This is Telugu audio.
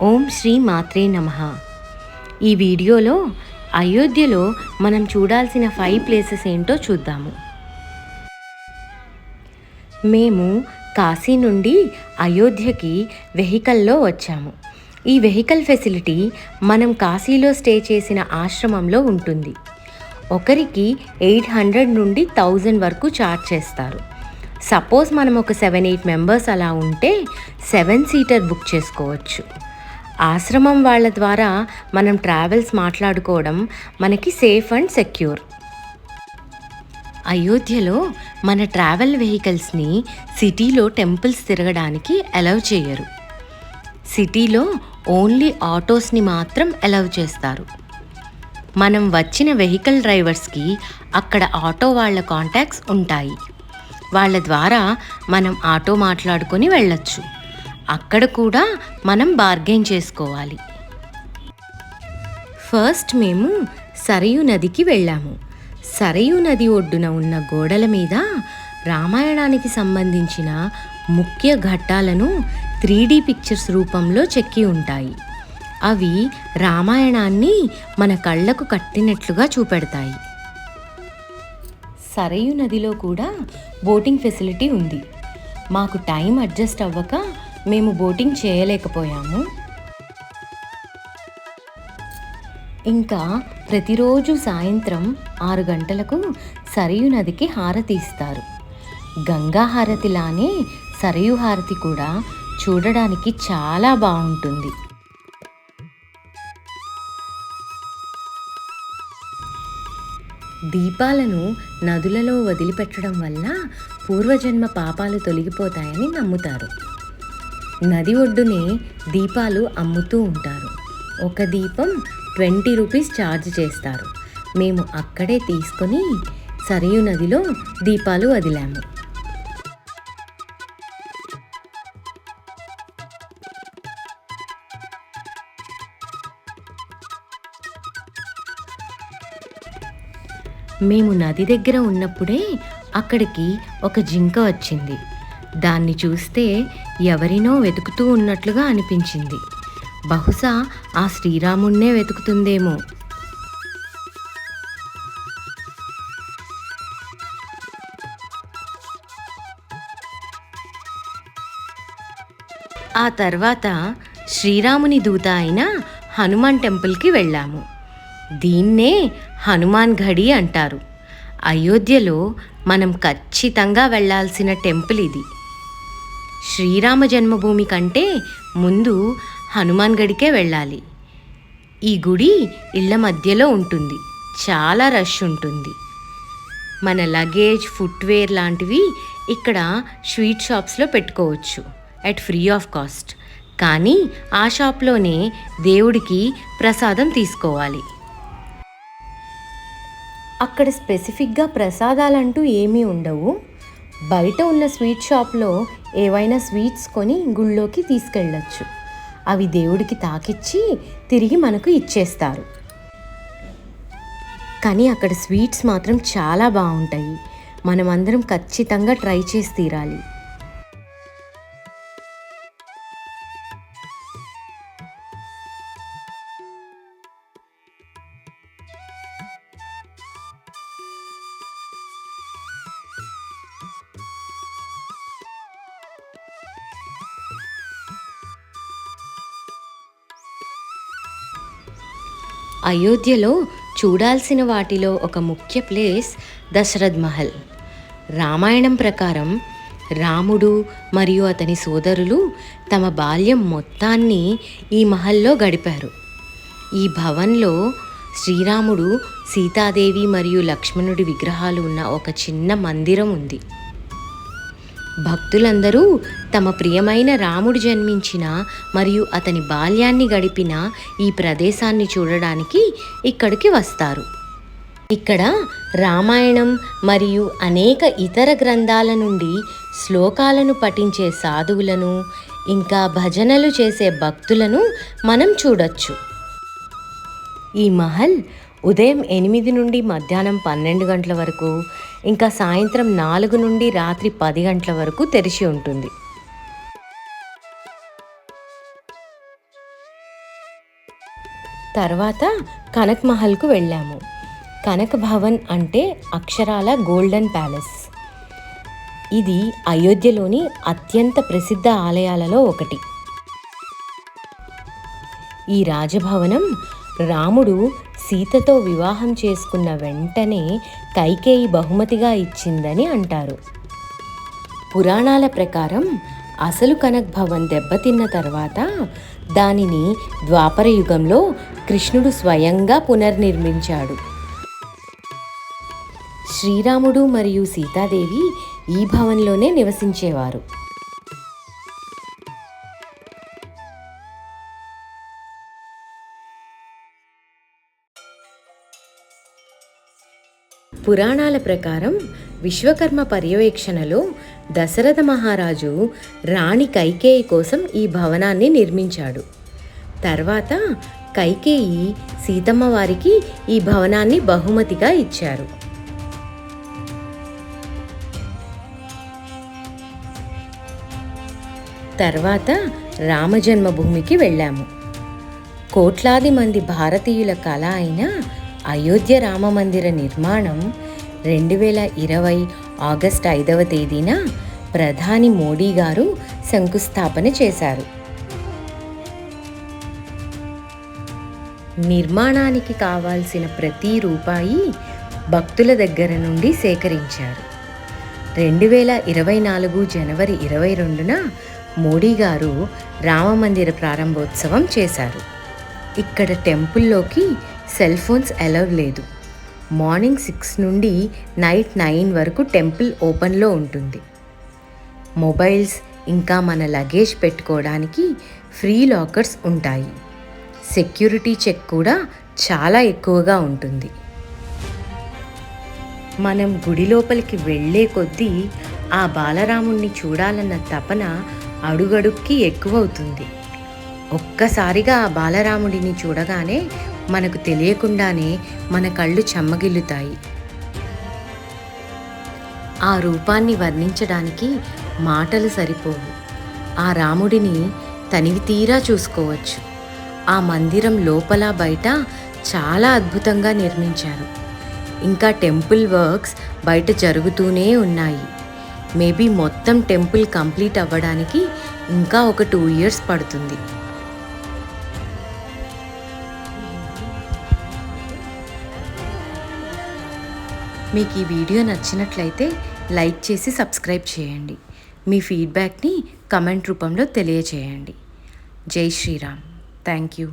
ఓం శ్రీ మాత్రే నమః. ఈ వీడియోలో అయోధ్యలో మనం చూడాల్సిన 5 ప్లేసెస్ ఏంటో చూద్దాము. మేము కాశీ నుండి అయోధ్యకి వెహికల్లో వచ్చాము. ఈ వెహికల్ ఫెసిలిటీ మనం కాశీలో స్టే చేసిన ఆశ్రమంలో ఉంటుంది. ఒకరికి 800 నుండి 1000 వరకు ఛార్జ్ చేస్తారు. సపోజ్ మనం ఒక 7-8 మెంబర్స్ అలా ఉంటే 7 సీటర్ బుక్ చేసుకోవచ్చు. ఆశ్రమం వాళ్ళ ద్వారా మనం ట్రావెల్స్ మాట్లాడుకోవడం మనకి సేఫ్ అండ్ సెక్యూర్. అయోధ్యలో మన ట్రావెల్ వెహికల్స్ని సిటీలో టెంపుల్స్ తిరగడానికి అలౌ చేయరు. సిటీలో ఓన్లీ ఆటోస్ని మాత్రం అలౌ చేస్తారు. మనం వచ్చిన వెహికల్ డ్రైవర్స్కి అక్కడ ఆటో వాళ్ళ కాంటాక్ట్స్ ఉంటాయి. వాళ్ళ ద్వారా మనం ఆటో మాట్లాడుకొని వెళ్ళొచ్చు. అక్కడ కూడా మనం బార్గెన్ చేసుకోవాలి. ఫస్ట్ మేము సరయూ నదికి వెళ్ళాము. సరయూ నది ఒడ్డున ఉన్న గోడల మీద రామాయణానికి సంబంధించిన ముఖ్య ఘట్టాలను 3D పిక్చర్స్ రూపంలో చెక్కి ఉంటాయి. అవి రామాయణాన్ని మన కళ్ళకు కట్టినట్లుగా చూపెడతాయి. సరయూ నదిలో కూడా బోటింగ్ ఫెసిలిటీ ఉంది. మాకు టైం అడ్జస్ట్ అవ్వక మేము బోటింగ్ చేయలేకపోయాము. ఇంకా ప్రతిరోజు సాయంత్రం 6 గంటలకు సరయూ నదికి హారతి ఇస్తారు. గంగా హారతిలానే సరయూ హారతి కూడా చూడడానికి చాలా బాగుంటుంది. దీపాలను నదులలో వదిలిపెట్టడం వల్ల పూర్వజన్మ పాపాలు తొలగిపోతాయని నమ్ముతారు. నది ఒడ్డునే దీపాలు అమ్ముతూ ఉంటారు. ఒక దీపం 20 రూపీస్ ఛార్జ్ చేస్తారు. మేము అక్కడే తీసుకొని సరయూ నదిలో దీపాలు వదిలాము. మేము నది దగ్గర ఉన్నప్పుడే అక్కడికి ఒక జింక వచ్చింది. దాన్ని చూస్తే ఎవరినో వెతుకుతూ ఉన్నట్లుగా అనిపించింది. బహుశా ఆ శ్రీరాముణ్ణే వెతుకుతుందేమో. ఆ తర్వాత శ్రీరాముని దూత అయిన హనుమాన్ టెంపుల్కి వెళ్ళాము. దీన్నే హనుమాన్ ఘడి అంటారు. అయోధ్యలో మనం ఖచ్చితంగా వెళ్ళాల్సిన టెంపుల్ ఇది. శ్రీరామ జన్మభూమి కంటే ముందు హనుమాన్ గడికే వెళ్ళాలి. ఈ గుడి ఇళ్ల మధ్యలో ఉంటుంది. చాలా రష్ ఉంటుంది. మన లగేజ్, ఫుట్వేర్ లాంటివి ఇక్కడ స్వీట్ షాప్స్లో పెట్టుకోవచ్చు అట్ ఫ్రీ ఆఫ్ కాస్ట్. కానీ ఆ షాప్లోనే దేవుడికి ప్రసాదం తీసుకోవాలి. అక్కడ స్పెసిఫిక్గా ప్రసాదాలంటూ ఏమీ ఉండవు. బయట ఉన్న స్వీట్ షాప్లో ఏవైనా స్వీట్స్ కొని గుళ్ళోకి తీసుకెళ్ళచ్చు. అవి దేవుడికి తాకిచ్చి తిరిగి మనకు ఇచ్చేస్తారు. కానీ అక్కడ స్వీట్స్ మాత్రం చాలా బాగుంటాయి. మనమందరం ఖచ్చితంగా ట్రై చేసి తీరాలి. అయోధ్యలో చూడాల్సిన వాటిలో ఒక ముఖ్య ప్లేస్ దశరథ్ మహల్. రామాయణం ప్రకారం రాముడు మరియు అతని సోదరులు తమ బాల్యం మొత్తాన్ని ఈ మహల్లో గడిపారు. ఈ భవన్లో శ్రీరాముడు, సీతాదేవి మరియు లక్ష్మణుడి విగ్రహాలు ఉన్న ఒక చిన్న మందిరం ఉంది. భక్తులందరూ తమ ప్రియమైన రాముడు జన్మించిన మరియు అతని బాల్యాన్ని గడిపిన ఈ ప్రదేశాన్ని చూడడానికి ఇక్కడికి వస్తారు. ఇక్కడ రామాయణం మరియు అనేక ఇతర గ్రంథాల నుండి శ్లోకాలను పఠించే సాధువులను, ఇంకా భజనలు చేసే భక్తులను మనం చూడొచ్చు. ఈ మహల్ ఉదయం 8 నుండి మధ్యాహ్నం 12 గంటల వరకు, ఇంకా సాయంత్రం 4 నుండి రాత్రి 10 గంటల వరకు తెరిచి ఉంటుంది. తర్వాత కనక్ మహల్కు వెళ్ళాము. కనక్ భవన్ అంటే అక్షరాల గోల్డెన్ ప్యాలెస్. ఇది అయోధ్యలోని అత్యంత ప్రసిద్ధ ఆలయాలలో ఒకటి. ఈ రాజభవనం రాముడు సీతతో వివాహం చేసుకున్న వెంటనే కైకేయి బహుమతిగా ఇచ్చిందని అంటారు. పురాణాల ప్రకారం అసలు కనక్ భవన్ దెబ్బతిన్న తర్వాత దానిని ద్వాపర యుగంలో కృష్ణుడు స్వయంగా పునర్నిర్మించాడు. శ్రీరాముడు మరియు సీతాదేవి ఈ భవన్లోనే నివసించేవారు. పురాణాల ప్రకారం విశ్వకర్మ పర్యవేక్షణలో దశరథ మహారాజు రాణి కైకేయి కోసం ఈ భవనాన్ని నిర్మించాడు. తర్వాత కైకేయి సీతమ్మ వారికి ఈ భవనాన్ని బహుమతిగా ఇచ్చారు. తర్వాత రామజన్మభూమికి వెళ్ళాము. కోట్లాది మంది భారతీయుల కళ అయిన అయోధ్య రామమందిర నిర్మాణం 2020 ఆగస్టు 5వ తేదీన ప్రధాని మోడీ గారు శంకుస్థాపన చేశారు. నిర్మాణానికి కావాల్సిన ప్రతి రూపాయి భక్తుల దగ్గర నుండి సేకరించారు. 2024 జనవరి 22న మోడీ గారు రామమందిర ప్రారంభోత్సవం చేశారు. ఇక్కడ టెంపుల్లోకి సెల్ ఫోన్స్ అలౌ లేదు. మార్నింగ్ 6 నుండి నైట్ 9 వరకు టెంపుల్ ఓపెన్లో ఉంటుంది. మొబైల్స్ ఇంకా మన లగేజ్ పెట్టుకోవడానికి ఫ్రీ లాకర్స్ ఉంటాయి. సెక్యూరిటీ చెక్ కూడా చాలా ఎక్కువగా ఉంటుంది. మనం గుడి లోపలికి వెళ్ళే కొద్దీ ఆ బాలరాముణ్ణి చూడాలన్న తపన అడుగడుక్కి ఎక్కువవుతుంది. ఒక్కసారిగా ఆ బాలరాముడిని చూడగానే మనకు తెలియకుండానే మన కళ్ళు చెమ్మగిల్లుతాయి. ఆ రూపాన్ని వర్ణించడానికి మాటలు సరిపోవు. ఆ రాముడిని తనివి తీరా చూసుకోవచ్చు. ఆ మందిరం లోపల బయట చాలా అద్భుతంగా నిర్మించారు. ఇంకా టెంపుల్ వర్క్స్ బయట జరుగుతూనే ఉన్నాయి. మేబీ మొత్తం టెంపుల్ కంప్లీట్ అవ్వడానికి ఇంకా ఒక 2 years పడుతుంది. మీకు ఈ వీడియో నచ్చినట్లయితే లైక్ చేసి సబ్స్క్రైబ్ చేయండి. మీ ఫీడ్బ్యాక్ని కమెంట్ రూపంలో తెలియచేయండి. జై శ్రీరామ్. Thank you.